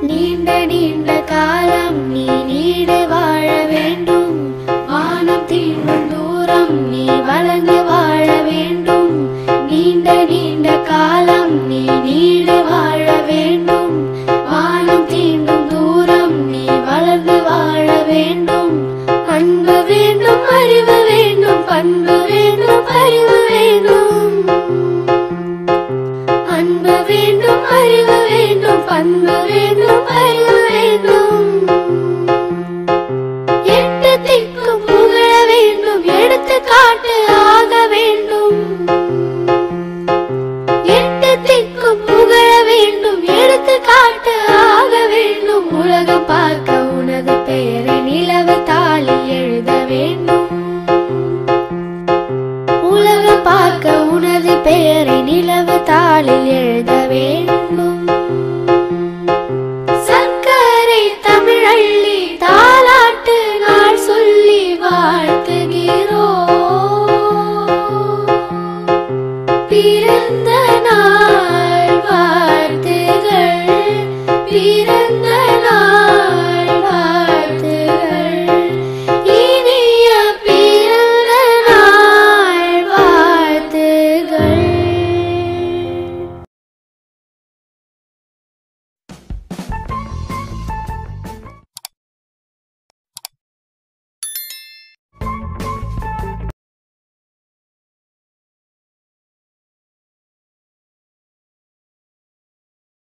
நீண்ட நீண்ட காலம் நீ நீடு வாழ வேண்டும். வானம் தீண்டும் தூரம் நீ வளர்ந்து வாழ வேண்டும். நீண்ட நீண்ட காலம் நீ நீடு வாழ வேண்டும். வானம் தீண்டும் தூரம் நீ வளர்ந்து வாழ வேண்டும். அன்பு வேண்டும், அறிவு வேண்டும், பண்பு வேண்டும், அறிவு வேண்டும். அன்பு வேண்டும், அறிவு வேண்டும், பண்பு வேண்டும், அறிவு வேண்டும். எட்டு திக்கும் புகழ வேண்டும், எடுத்துக்காட்டு ஆக வேண்டும். எட்டு திக்கும் புகழ வேண்டும், எடுத்துக்காட்டு ஆக வேண்டும். உலகம் பார்க்க உனது பெயரை நிலவு தாளில் எழுத வேண்டும். உலகம் பார்க்க உனது பெயரை நிலவு தாளில் எழுத வேண்டும். சர்க்கரை தமிழள்ளி தாலாட்டு நாள் சொல்லி வாழ்த்துகிறோம். பிறந்த நாள் வாழ்த்துகள்.